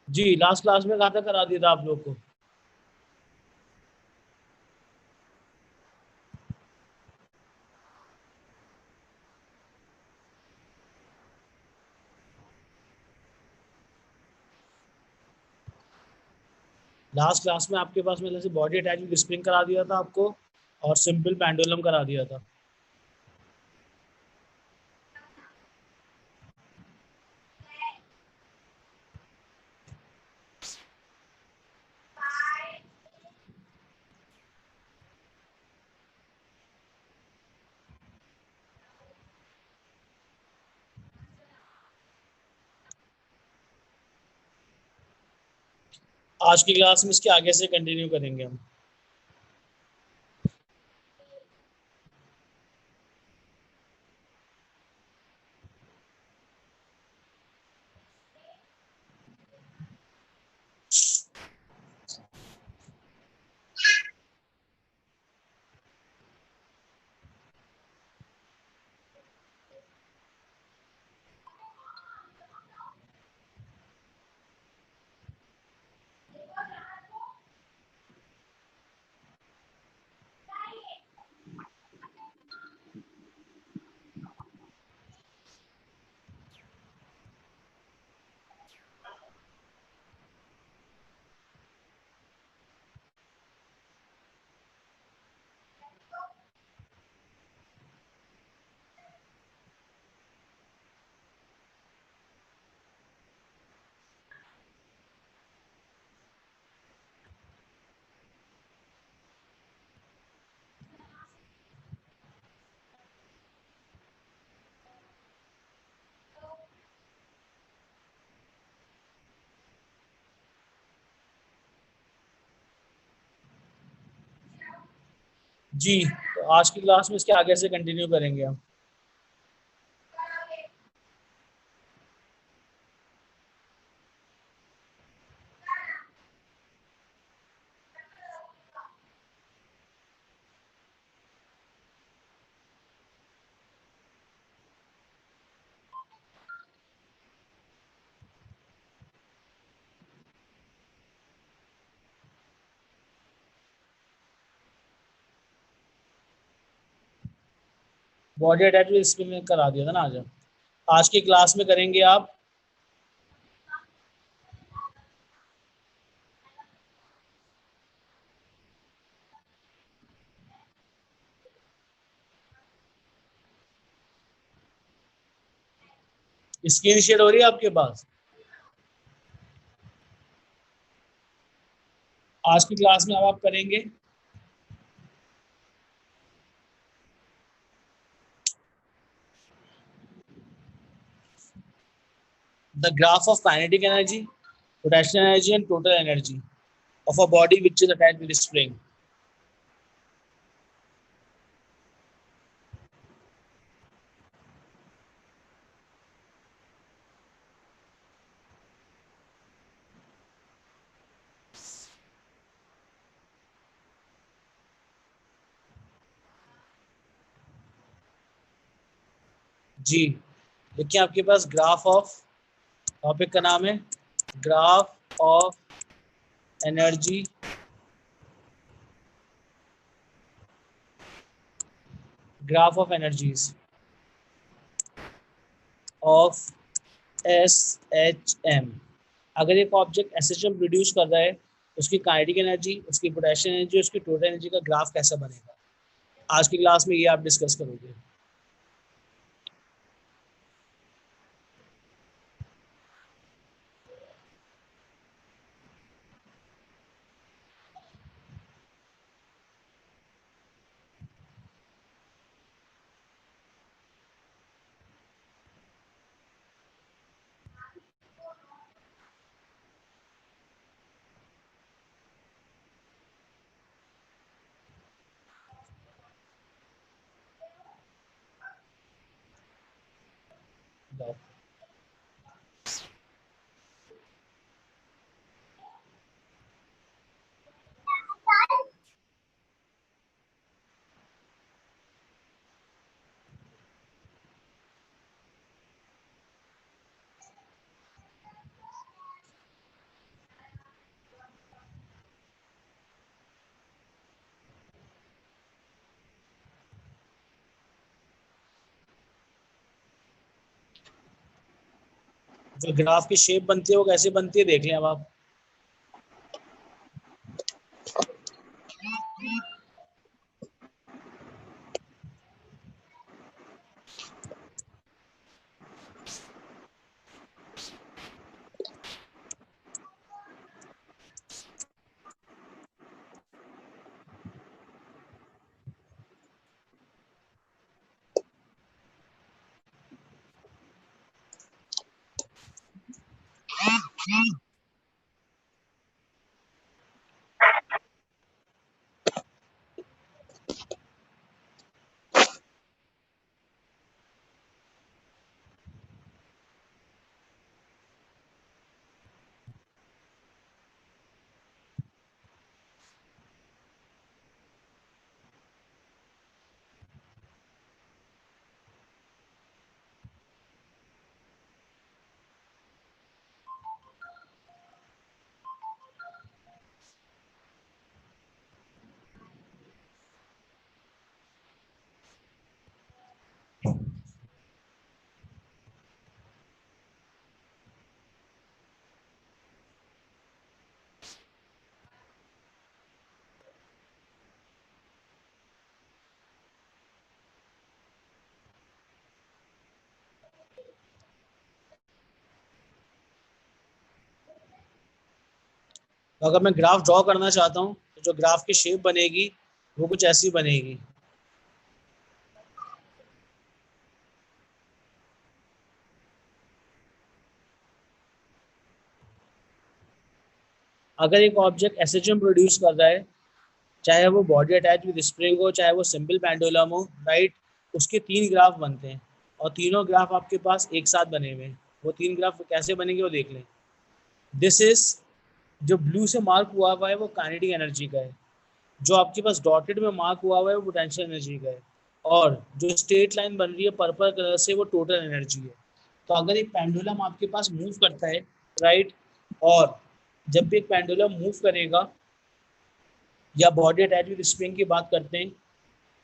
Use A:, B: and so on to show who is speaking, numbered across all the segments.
A: जी, last class में कहाँ तक करा दिया था आप लोग को? लास्ट क्लास में आपके पास मतलब से बॉडी अटैचमेंट स्प्रिंग करा दिया था आपको, और सिंपल पेंडुलम करा दिया था। आज की क्लास में इसके आगे से कंटिन्यू करेंगे हम। जी, तो आज की क्लास में इसके आगे से कंटिन्यू करेंगे हम। बॉडी अटैचमेंट स्प्रिंग करा दिया था ना आज। आज की क्लास में करेंगे आप स्क्रीन शेयर हो रही है आपके पास? आज की क्लास में अब आप करेंगे the graph of kinetic energy, potential energy and total energy of a body which is attached with a spring. जी, देखिए आपके पास ग्राफ ऑफ, टॉपिक का नाम है graph of energy graph of energies of S H M. अगर एक object S H M produce कर रहा है, उसकी काइनेटिक एनर्जी, उसकी पोटेंशियल एनर्जी, उसकी टोटल एनर्जी का ग्राफ कैसा बनेगा, आज की क्लास में ये आप डिस्कस करोगे। जो ग्राफ की शेप बनती है वो कैसे बनती है देख लें अब आप। तो अगर मैं ग्राफ ड्रॉ करना चाहता हूँ तो जो ग्राफ की शेप बनेगी वो कुछ ऐसी बनेगी। अगर एक ऑब्जेक्ट एसएचएम प्रोड्यूस कर रहा है, चाहे वो बॉडी अटैच विद स्प्रिंग हो, चाहे वो सिंपल पेंडुलम हो, राइट, उसके तीन ग्राफ बनते हैं और तीनों ग्राफ आपके पास एक साथ बने हुए हैं। वो तीन ग्राफ कैसे बनेंगे वो देख लें। दिस इज, जो ब्लू से मार्क हुआ हुआ है वो काइनेटिक एनर्जी का है, जो आपके पास डॉटेड में मार्क हुआ हुआ है वो पोटेंशियल एनर्जी का है, और जो स्ट्रेट लाइन बन रही है पर्पल कलर से वो टोटल एनर्जी है। तो अगर एक पेंडुलम आपके पास मूव करता है, राइट, और जब भी एक पेंडुलम मूव करेगा या बॉडी अटैच विद स्प्रिंग की बात करते हैं,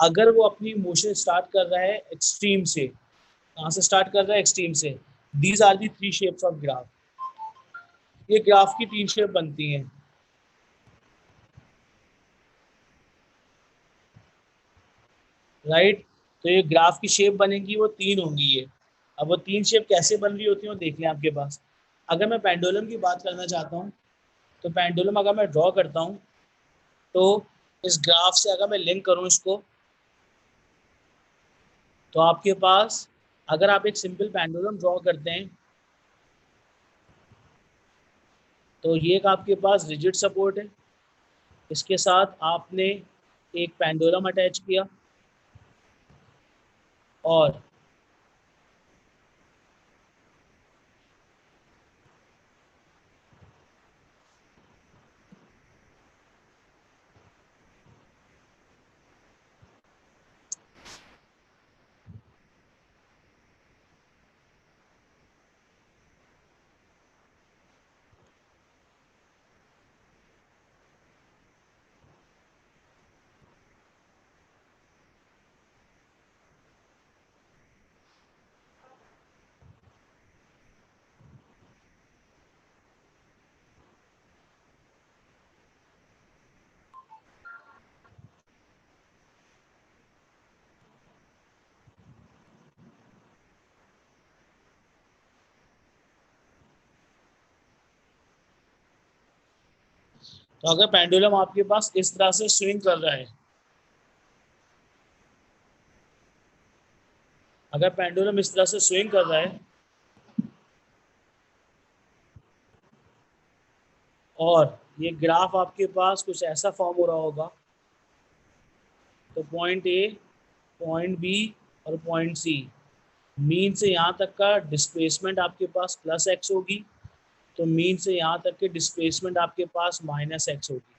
A: अगर वो अपनी मोशन स्टार्ट कर रहा है एक्सट्रीम से, कहाँ से स्टार्ट कर रहा है, एक्सट्रीम से, these are the three shapes of graph. ये ग्राफ की तीन शेप बनती हैं, राइट। तो ये ग्राफ की शेप बनेगी वो तीन होंगी ये। अब वो तीन शेप कैसे बन रही होती है वो देख लें आपके पास। अगर मैं पेंडुलम की बात करना चाहता हूँ तो पेंडुलम अगर मैं ड्रॉ करता हूँ तो इस ग्राफ से अगर मैं लिंक करूँ इसको, तो आपके पास, अगर आप एक सिंपल पेंडुलम ड्रॉ करते हैं तो ये एक आपके पास रिजिड सपोर्ट है, इसके साथ आपने एक पेंडुलम अटैच किया, और तो अगर पेंडुलम आपके पास इस तरह से स्विंग कर रहा है, अगर पेंडुलम इस तरह से स्विंग कर रहा है और ये ग्राफ आपके पास कुछ ऐसा फॉर्म हो रहा होगा, तो पॉइंट ए, पॉइंट बी और पॉइंट सी, मीन से यहाँ तक का डिस्प्लेसमेंट आपके पास प्लस एक्स होगी, तो मीन से यहाँ तक के डिस्प्लेसमेंट आपके पास माइनस एक्स होगी।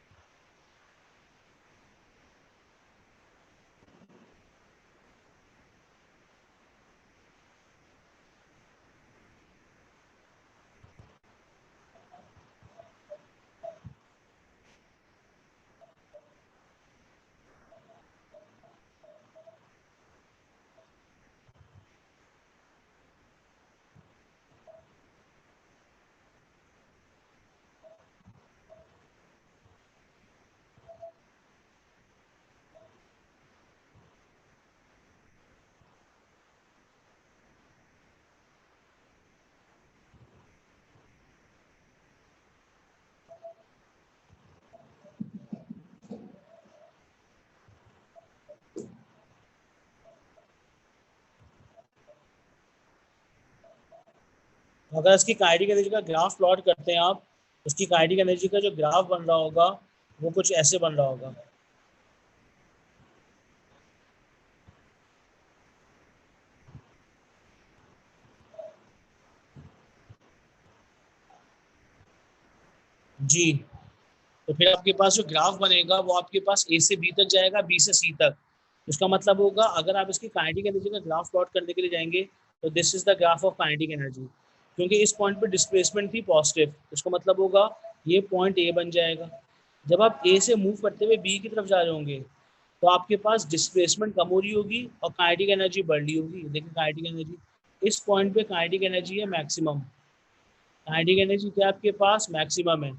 A: अगर इसकी काइनेटिक एनर्जी का ग्राफ प्लॉट करते हैं आप, उसकी काइनेटिक एनर्जी का जो ग्राफ बन रहा होगा वो कुछ ऐसे बन रहा होगा। जी, तो फिर आपके पास जो ग्राफ बनेगा वो आपके पास ए से बी तक जाएगा, बी से सी तक। इसका मतलब होगा अगर आप इसकी काइनेटिक एनर्जी का ग्राफ प्लॉट करने के लिए जाएंगे तो this is the graph of kinetic energy. क्योंकि इस पॉइंट पे डिस्प्लेसमेंट थी पॉजिटिव, इसका मतलब होगा ये पॉइंट ए बन जाएगा। जब आप ए से मूव करते हुए बी की तरफ जा रहे होंगे तो आपके पास डिस्प्लेसमेंट कम हो रही होगी और काइनेटिक एनर्जी बढ़ रही होगी। देखिए काइनेटिक एनर्जी इस पॉइंट पे काइनेटिक एनर्जी है मैक्सिमम। काइनेटिक एनर्जी क्या आपके पास मैक्सिमम है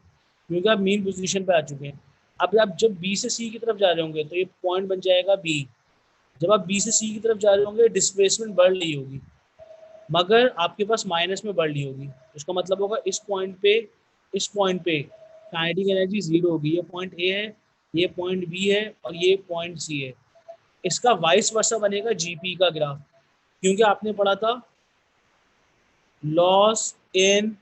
A: क्योंकि आप मीन पोजीशन पे आ चुके हैं। अब आप जब बी से सी की तरफ जा रहे होंगे तो ये पॉइंट बन जाएगा बी। जब आप बी से सी की तरफ जा रहे होंगे डिस्प्लेसमेंट बढ़ रही होगी मगर आपके पास माइनस में बढ़ रही होगी। उसका मतलब होगा इस पॉइंट पे काइनेटिक एनर्जी जीरो होगी। ये पॉइंट ए है, ये पॉइंट बी है और ये पॉइंट सी है। इसका वाइस वर्सा बनेगा जीपी का ग्राफ। क्योंकि आपने पढ़ा था लॉस इन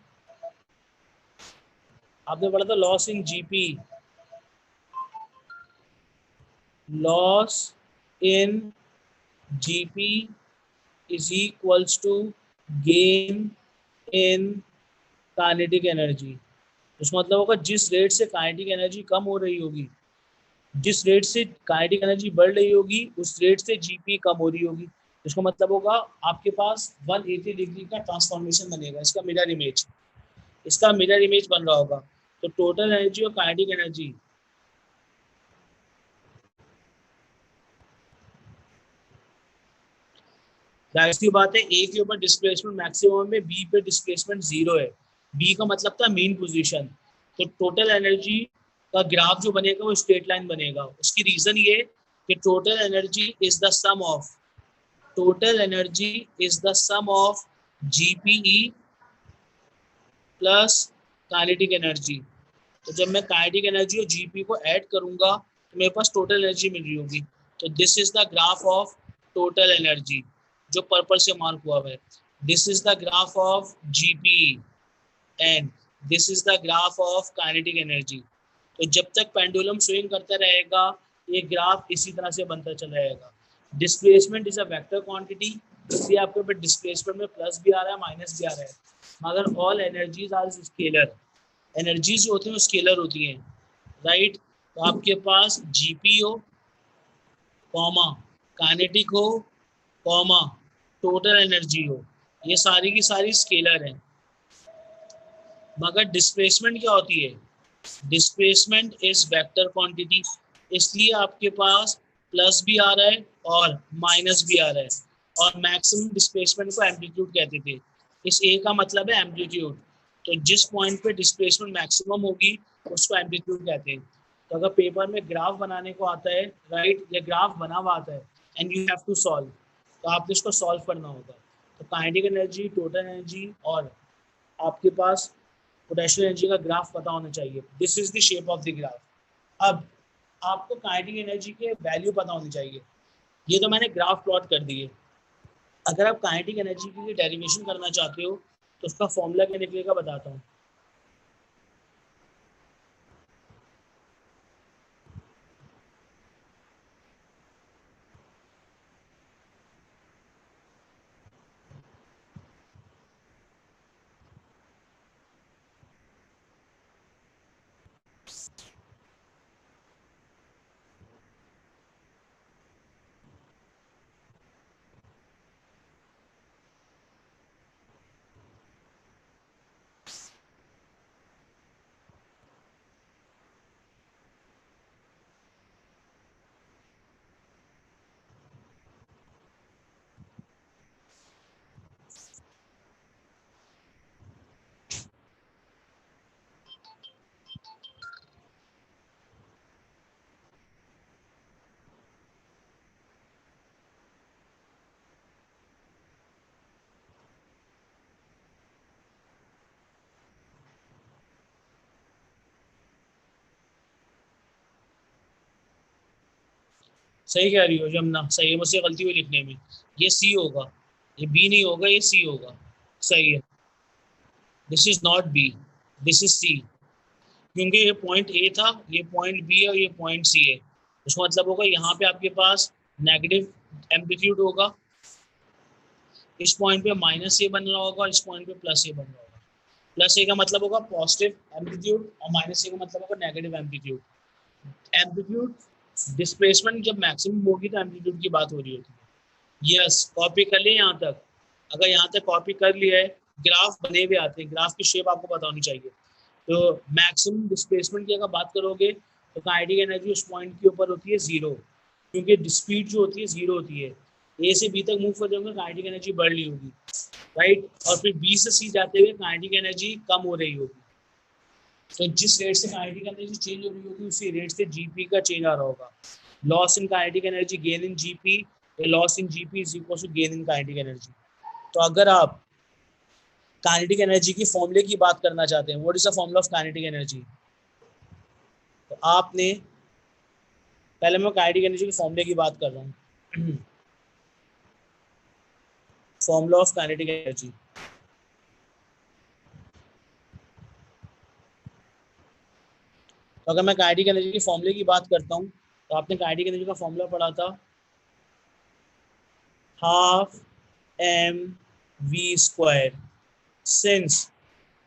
A: आपने पढ़ा था loss in GP, loss in GP is equals to gain in kinetic energy. उसका मतलब होगा जिस रेट से काइनेटिक एनर्जी कम हो रही होगी, जिस रेट से काइनेटिक एनर्जी बढ़ रही होगी उस रेट से जीपी कम हो रही होगी। इसका मतलब होगा आपके पास 180 डिग्री का ट्रांसफॉर्मेशन बनेगा। इसका मिरर इमेज बन रहा होगा। तो टोटल एनर्जी और काइनेटिक एनर्जी जाहिर सी बात है ए के ऊपर डिस्प्लेसमेंट मैक्सिमम है, बी पे डिस्प्लेसमेंट जीरो है। बी का मतलब था मेन पोजीशन। तो टोटल एनर्जी का ग्राफ जो बनेगा वो स्ट्रेट लाइन बनेगा। उसकी रीजन ये कि total energy is the sum of GPE plus kinetic energy. तो जब मैं काइनेटिक एनर्जी और जीपी को ऐड करूंगा तो मेरे पास टोटल एनर्जी मिल रही होगी। तो this is the graph of total energy जो पर्पल से मार्क हुआ है। This is the graph of GP and this is the graph of kinetic energy. तो जब तक पेंडुलम स्विंग करता रहेगा ये ग्राफ इसी तरह से बनता चला जाएगा। Displacement is a vector quantity, इसलिए आपके ऊपर डिस्प्लेसमेंट में प्लस भी आ रहा है माइनस भी आ रहा है। मगर all energies are scalar. Energies जो होती हैं वो स्केलर होती हैं, राइट। तो आपके पास जीपी हो कॉमा काइनेटिक हो कॉमा टोटल एनर्जी हो, ये सारी की सारी स्केलर हैं। मगर डिस्प्लेसमेंट क्या होती है? डिस्प्लेसमेंट इज वेक्टर क्वांटिटी, इसलिए आपके पास प्लस भी आ रहा है और माइनस भी आ रहा है। और मैक्सिमम डिस्प्लेसमेंट को एम्पलीट्यूड कहते थे। इस ए का मतलब है एम्पलीट्यूड। तो जिस पॉइंट पे डिस्प्लेसमेंट मैक्सिमम होगी उसको एम्पलीट्यूड कहते हैं। तो अगर पेपर में ग्राफ बनाने को आता है, राइट, या ग्राफ बना हुआ आता है and you have to solve, तो आपको इसको सॉल्व करना होगा। तो काइनेटिक एनर्जी, टोटल एनर्जी और आपके पास पोटेंशियल एनर्जी का ग्राफ पता होना चाहिए। This is the shape of the graph. अब आपको काइनेटिक एनर्जी के वैल्यू पता होनी चाहिए। ये तो मैंने ग्राफ प्लॉट कर दिए। अगर आप काइनेटिक एनर्जी की डेरिवेशन करना चाहते हो तो उसका फॉर्मूला क्या निकलेगा बताता हूँ। सही कह रही हो जमुना, सही है, मुझसे गलती हुई लिखने में। ये सी होगा, ये बी नहीं होगा, ये सी होगा। सही है। This is not B, this is C, क्योंकि ये पॉइंट ए था, ये पॉइंट बी है और ये पॉइंट सी है। उसका मतलब होगा यहाँ पे आपके पास नेगेटिव एम्पलीट्यूड होगा, इस पॉइंट पे माइनस ए बन रहा होगा और इस पॉइंट पे प्लस ए बन रहा होगा। प्लस ए का मतलब होगा पॉजिटिव एम्पलीट्यूड और माइनस ए का मतलब होगा नेगेटिव एम्पलीट्यूड। एम्पलीट्यूड डिस्प्लेसमेंट जब मैक्सिमम होगी तो एम्पलीट्यूड की बात हो रही होती है। यस, कॉपी कर लिया यहाँ तक। अगर यहाँ तक कॉपी कर लिया है, ग्राफ बने हुए आते हैं, ग्राफ की शेप आपको पता होनी चाहिए। तो मैक्सिमम डिस्प्लेसमेंट की अगर बात करोगे तो काइनेटिक एनर्जी उस पॉइंट के ऊपर होती है जीरो, क्योंकि स्पीड जो होती है जीरो होती है। ए से बी तक मूव कर जाओगे काइनेटिक एनर्जी बढ़ रही होगी, राइट, और फिर बी से सी जाते हुए काइनेटिक एनर्जी कम हो रही होगी। तो जिस रेट से काइनेटिक एनर्जी चेंज हो रही होगी उसी रेट से जीपी का चेंज आ रहा होगा। Loss in kinetic energy gain in GP, loss in GP is equal to gain in kinetic energy. तो अगर आप काइनेटिक एनर्जी की फॉर्मूले की बात करना चाहते हैं, what is the formula of kinetic energy, तो आपने, पहले मैं काइनेटिक एनर्जी के फॉर्मूले की बात कर रहा हूँ। फॉर्मूला ऑफ काइनेटिक एनर्जी, तो अगर मैं काइनेटिक एनर्जी के फॉर्मूले की बात करता हूँ तो आपने काइनेटिक एनर्जी का फॉर्मूला पढ़ा था, half M V square. Since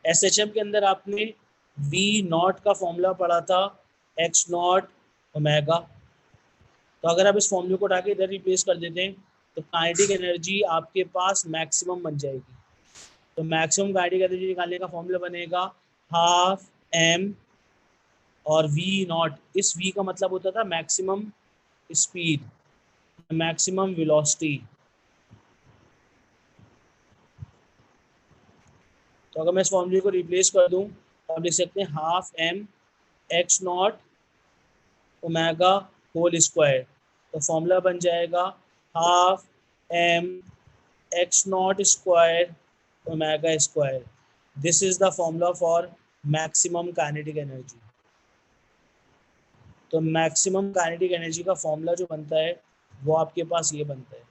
A: SHM के अंदर आपने वी नॉट का फॉर्मूला पढ़ा था, एक्स नॉट ओमेगा। तो अगर आप इस फॉर्मूले को उठा के इधर रिप्लेस कर देते हैं तो काइनेटिक एनर्जी आपके पास मैक्सिमम बन जाएगी। तो मैक्सिमम काइनेटिक एनर्जी निकालने का फॉर्मूला बनेगा हाफ एम और वी नॉट। इस वी का मतलब होता था मैक्सिमम स्पीड, मैक्सिमम वेलोसिटी। तो अगर मैं इस फॉर्मूले को रिप्लेस कर दूं तो आप लिख सकते हैं half M X not omega whole square. तो फॉर्मूला बन जाएगा half M X not square omega square. This is the formula for maximum kinetic energy. तो मैक्सिमम काइनेटिक एनर्जी का फॉर्मूला जो बनता है वो आपके पास ये बनता है।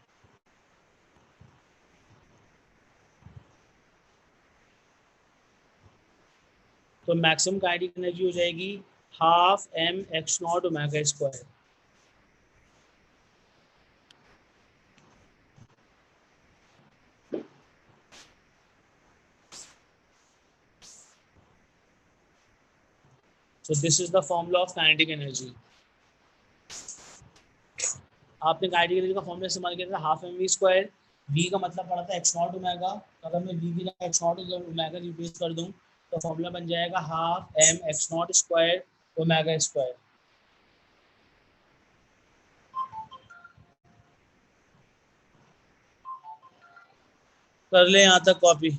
A: तो मैक्सिमम काइनेटिक एनर्जी हो जाएगी half M X not omega square. So this is the formula of kinetic energy. आपने काइनेटिक एनर्जी का फॉर्मूला इस्तेमाल किया था half M V square. V का मतलब पड़ा था एक्स नॉट ओमेगा, तो अगर मैं वी की जगह एक्स नॉट ओमेगा रिप्लेस कर दूं तो फॉर्मूला बन जाएगा half M X not square omega square. कर ले यहाँ तक कॉपी।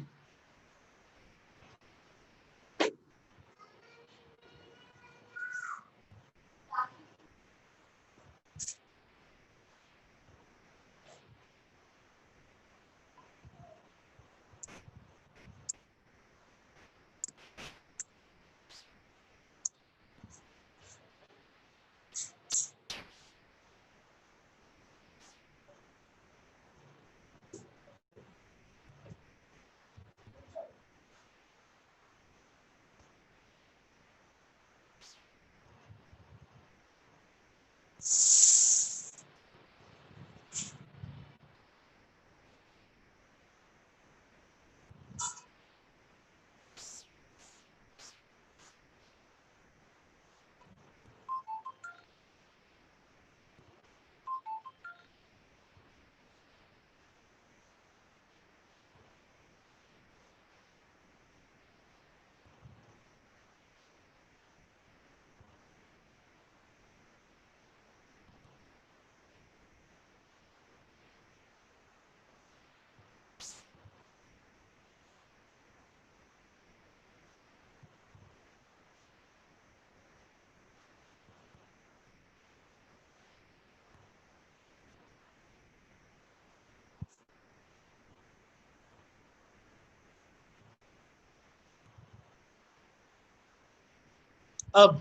A: अब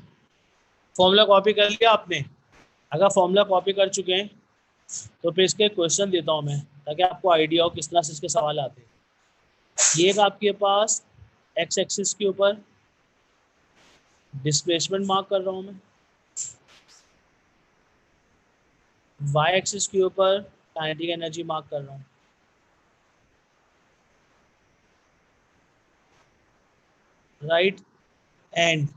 A: फॉर्मूला कॉपी कर लिया आपने। अगर फॉर्मूला कॉपी कर चुके हैं तो फिर इसके क्वेश्चन देता हूँ मैं, ताकि आपको आइडिया हो किस तरह से इसके सवाल आते हैं। ये एक आपके पास एक्स एक्सिस के ऊपर डिस्प्लेसमेंट मार्क कर रहा हूँ मैं, वाई एक्सिस के ऊपर काइनेटिक एनर्जी मार्क कर रहा हूँ। Right, and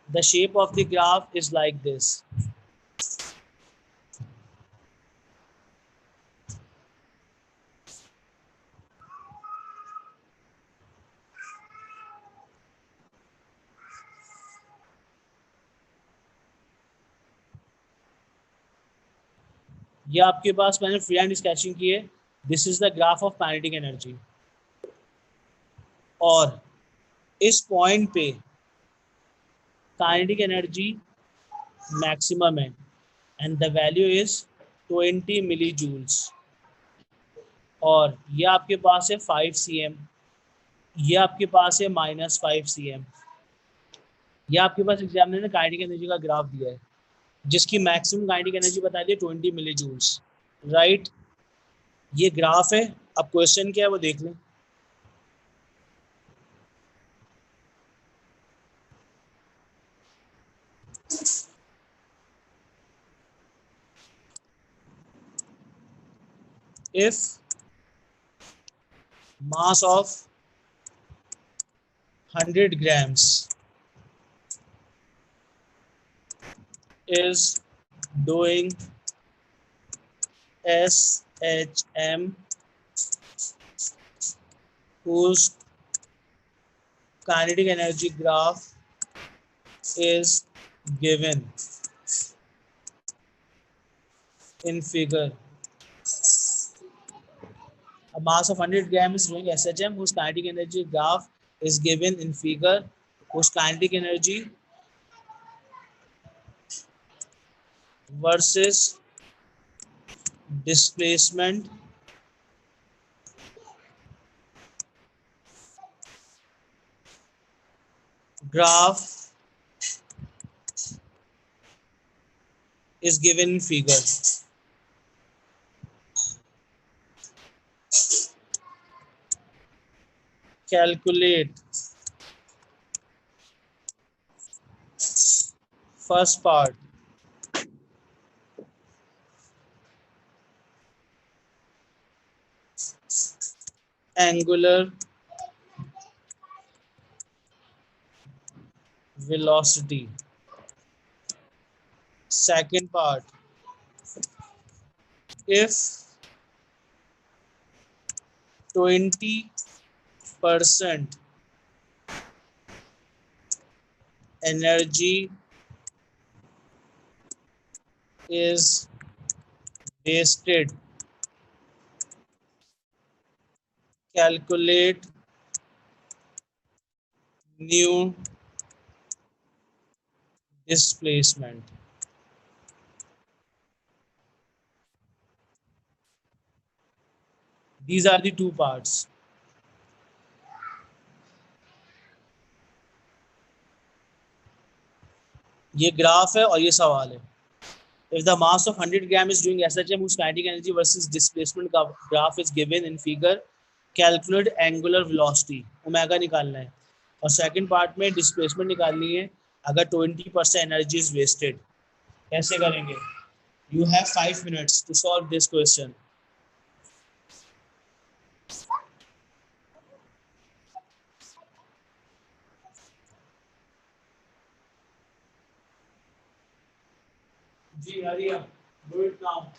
A: the shape of the graph is like this. ये आपके पास मैंने फ्री हैंड स्केचिंग की है। This is the graph of kinetic energy, और इस पॉइंट पे काइनेटिक एनर्जी मैक्सिमम है and the value is 20 milli joules, और ये आपके पास है 5 cm, ये आपके पास है -5 cm। ये आपके पास एग्जामिनर ने काइनेटिक एनर्जी का ग्राफ दिया है जिसकी मैक्सिमम काइनेटिक एनर्जी बता दी 20 मिली जूल्स। राइट, ये ग्राफ है। अब क्वेश्चन क्या है वो देख लें। if mass of 100 grams is doing SHM whose kinetic energy graph is given in figure. A mass of 100 grams is doing SHM whose kinetic energy graph is given in figure, whose kinetic energy versus displacement graph is given in figure. Calculate first part, angular velocity. Second part, if 20% energy is wasted, calculate new displacement. These are the two parts. ये graph है और ये सवाल है। If the mass of 100 gram is doing SHM whose kinetic energy versus displacement graph is given in figure, calculate angular velocity, omega निकालना है, और second part में डिस्प्लेसमेंट निकालनी है अगर 20% एनर्जी इज वेस्टेड। कैसे करेंगे? You have 5 minutes to solve this question. Ji, hurry up. Do it now.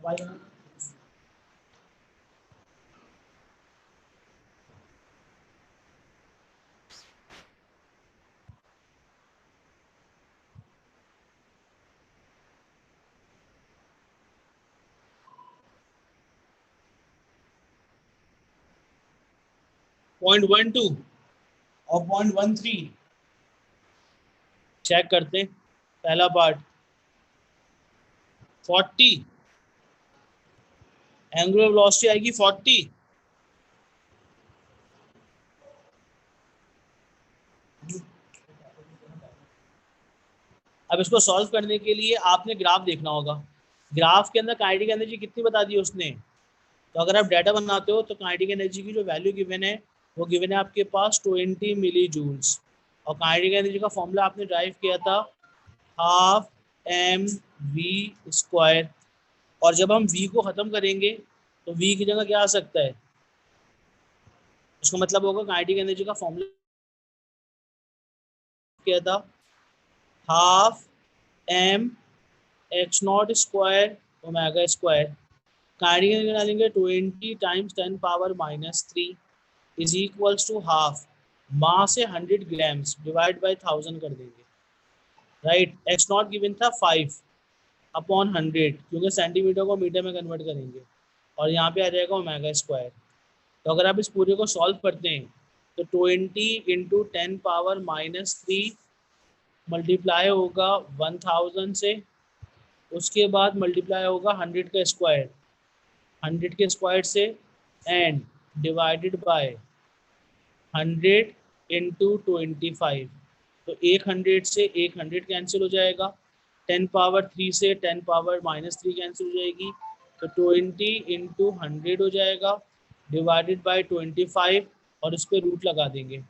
A: 0.12 और 0.13 चेक करते हैं। पहला पार्ट 40, एंगुलर वेलोसिटी आएगी 40। अब इसको सॉल्व करने के लिए आपने ग्राफ देखना होगा। ग्राफ के अंदर काइनेटिक एनर्जी कितनी बता दी उसने। तो अगर आप डाटा बनाते हो तो काइनेटिक एनर्जी की जो वैल्यू गिवन है वो गिवन है आपके पास 20 मिली जूल्स। और काइनेटिक एनर्जी का फॉर्मूला आपने ड्राइव किया था हाफ एम वी स्क्वायर। और जब हम v को ख़त्म करेंगे तो v की जगह क्या आ सकता है। उसका मतलब होगा काइनेटिक एनर्जी का फॉर्मूला क्या था, half M X not square omega square. Kinetic energy डालेंगे 20 times 10 power -3 is equals to half mass से 100 ग्राम्स डिवाइड बाई 1000 कर देंगे। राइट, एक्स नॉट गिवन था 5 अपॉन 100 क्योंकि सेंटीमीटर को मीटर में कन्वर्ट करेंगे और यहाँ पे आ जाएगा ओमेगा स्क्वायर। तो अगर आप इस पूरे को सॉल्व करते हैं तो 20 इंटू 10 पावर -3 मल्टीप्लाई होगा 1000 से, उसके बाद मल्टीप्लाई होगा 100 का स्क्वायर 100 के स्क्वायर से एंड डिवाइडेड बाय 100 इंटू 25। तो 100 से 100 कैंसिल हो जाएगा, 10 पावर 3 से 10 पावर -3 कैंसिल हो जाएगी। तो 20 इंटू 100 हो जाएगा डिवाइडेड बाय 25 और इस पर रूट लगा देंगे।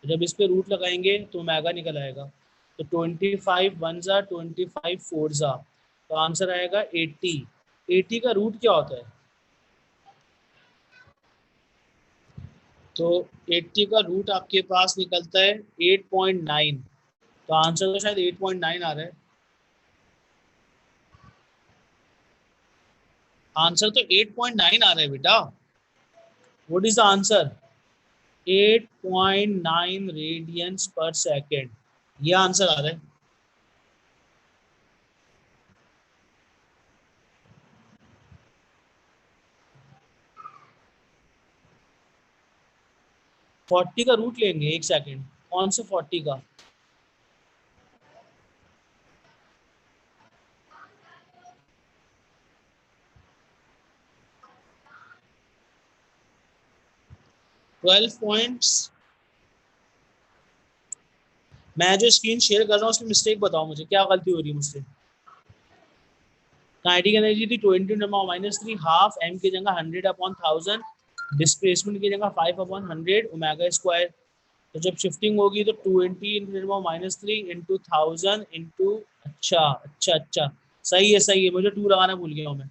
A: जब इस पर रूट लगाएंगे तो ओमेगा निकल आएगा। तो 25 वन ज़ा 25 फोर ज़ा, तो आंसर आएगा 80। 80 का रूट क्या होता है। तो 80 का रूट आपके पास निकलता है 8.9। तो आंसर तो शायद 8.9 आ रहा है। आंसर तो 8.9 आ रहा है बेटा। What is the answer, 8.9 radiance पर सेकेंड, ये आंसर आ रहा है। फोर्टी का रूट लेंगे, एक सेकेंड, कौन से 40 का। Twelve points. मैं जो स्क्रीन शेयर कर रहा हूँ उसमें मिस्टेक बताओ मुझे, क्या गलती हो रही है मुझसे। काइनेटिक एनर्जी थी 20 हाफ एम की जगह 100 अपॉन 1000, डिस्प्लेसमेंट की जगह 5 अपॉन 100 ओमेगा स्क्वायर। तो जब शिफ्टिंग होगी तो 20 इंटू 1000 इंटू, अच्छा अच्छा अच्छा, सही है, मुझे 2 लगाना भूल गया हूँ मैं,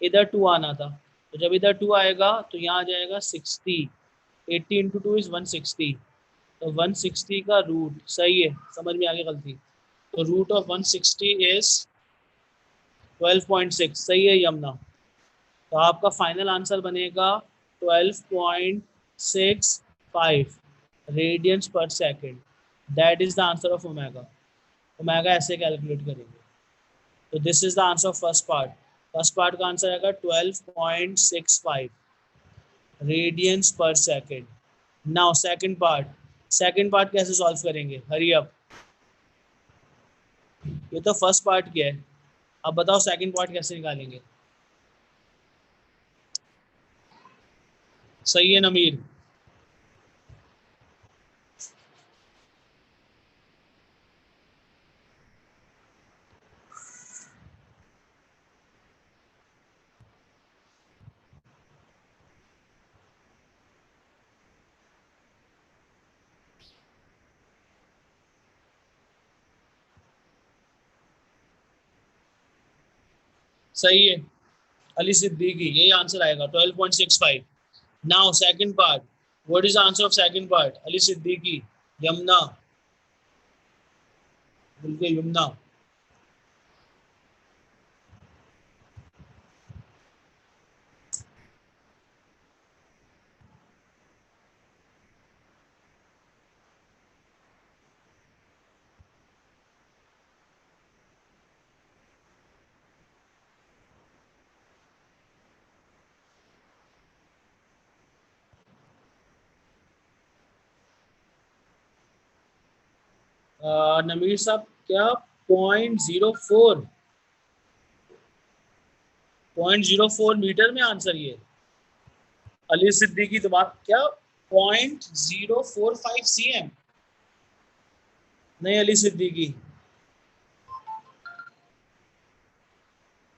A: इधर 2 आना था। तो जब इधर 2 आएगा तो यहाँ आ जाएगा 60, 80 इंटू 2 इज़ 160। तो 160 का रूट, सही है, समझ में आ गई गलती। तो रूट ऑफ 160 इज 12.6, सही है यमुना। तो आपका फाइनल आंसर बनेगा 12.65 रेडियंस पर second. That is the answer of omega. Omega ऐसे कैलकुलेट करेंगे। तो this is the answer of first part. First part का आंसर आएगा 12.65 रेडियंस पर second. Now second part, second part कैसे सॉल्व करेंगे, हरी अप। ये तो फर्स्ट पार्ट किया है, अब बताओ सेकंड पार्ट कैसे निकालेंगे। सही है नमीर। सही है अली सिद्दीकी, यही आंसर आएगा 12.65। Now second part, what is the answer of second part, Ali Siddiqui, Yamuna, बिल्कुल यमुना। नमीर साहब क्या 0.04 मीटर में आंसर ये? अली सिद्दीकी तो बात क्या 0.045 cm? नहीं अली सिद्दीकी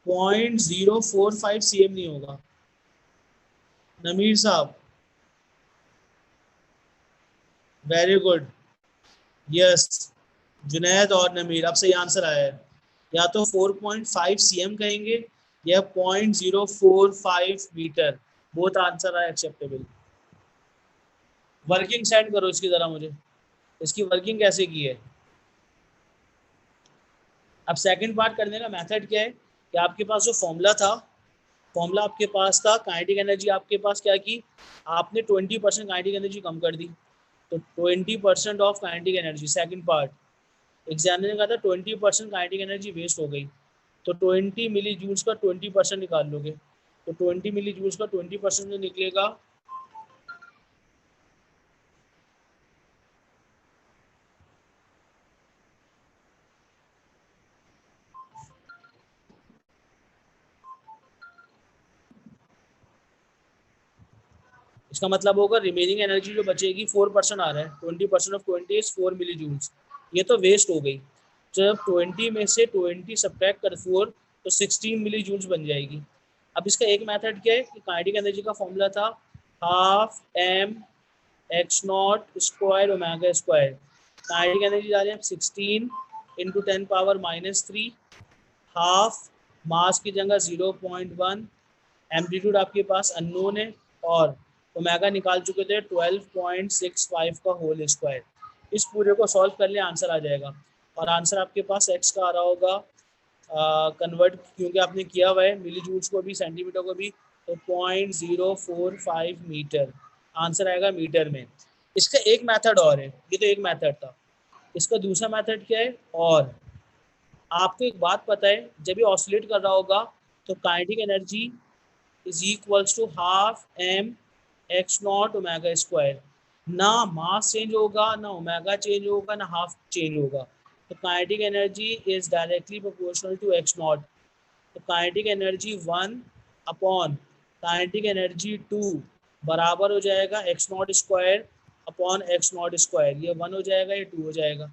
A: 0.045 cm नहीं होगा। नमीर साहब वेरी गुड, यस जुनैद और नमीर अब सही आंसर आया है। या तो 4.5 cm कहेंगे या 0.045 metre, both answer are acceptable. Working send करो इसकी जरा मुझे, इसकी वर्किंग कैसे की है। अब सेकंड पार्ट करने का मेथड क्या है कि आपके पास जो फॉर्मूला था, फॉर्मूला आपके पास था, काइनेटिक एनर्जी आपके पास क्या की, आपने 20% काइनेटिक एनर्जी कम कर दी, तो 20% of kinetic energy. Second part examiner ने कहा था 20% काइनेटिक एनर्जी वेस्ट हो गई, तो 20 मिली जूल्स का 20% निकाल लोगे, तो 20 मिली जूल्स का 20% जो निकलेगा इसका मतलब होगा रिमेनिंग एनर्जी जो बचेगी 4% आ रहा है, 20% ऑफ 20 इज 4 मिली जूल्स, ये तो वेस्ट हो गई। जब 20 में से 20 सब्ट्रैक्ट कर 4 तो 16 मिली जूल्स बन जाएगी। अब इसका एक मेथड क्या है कि काइनेटिक एनर्जी का फॉर्मूला था half M X not square omega square, kinetic energy जा रही है 16 इंटू 10⁻³ हाफ मास की जगह 0.1, एम्पलीट्यूड आपके पास अननोन है और ओमेगा निकाल चुके थे 12.65 का होल स्क्वायर। इस पूरे को सॉल्व कर लिया आंसर आ जाएगा, और आंसर आपके पास एक्स का आ रहा होगा कन्वर्ट क्योंकि आपने किया हुआ है मिली जूल्स को भी सेंटीमीटर को भी, तो 0.045 मीटर आंसर आएगा मीटर में। इसका एक मेथड और है, ये तो एक मेथड था, इसका दूसरा मेथड क्या है, और आपको एक बात पता है जब ये ऑसिलेट कर रहा होगा तो kinetic energy is equals to half M X not omega square, ना मास चेंज होगा ना ओमेगा चेंज होगा ना हाफ चेंज होगा, तो kinetic energy is directly proportional to X naught, तो kinetic energy 1 upon kinetic energy 2 बराबर हो जाएगा X not square upon X not square, ये 1 हो जाएगा ये 2 हो जाएगा।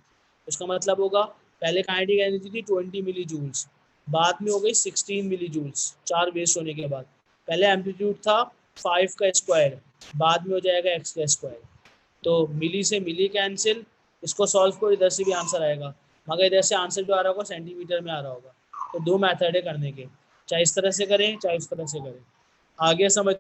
A: उसका मतलब होगा पहले काइनेटिक एनर्जी थी 20 मिली जूल्स, बाद में हो गई 16 मिली जूल्स 4 वेस्ट होने के बाद, पहले एम्पलीट्यूड था 5 का स्क्वायर, बाद में हो जाएगा एक्स का स्क्वायर, तो मिली से मिली कैंसिल, इसको सॉल्व करो इधर से भी आंसर आएगा, मगर इधर से आंसर जो आ रहा होगा सेंटीमीटर में आ रहा होगा। तो दो मेथड है करने के, चाहे इस तरह से करें चाहे इस तरह से करें। आगे समझ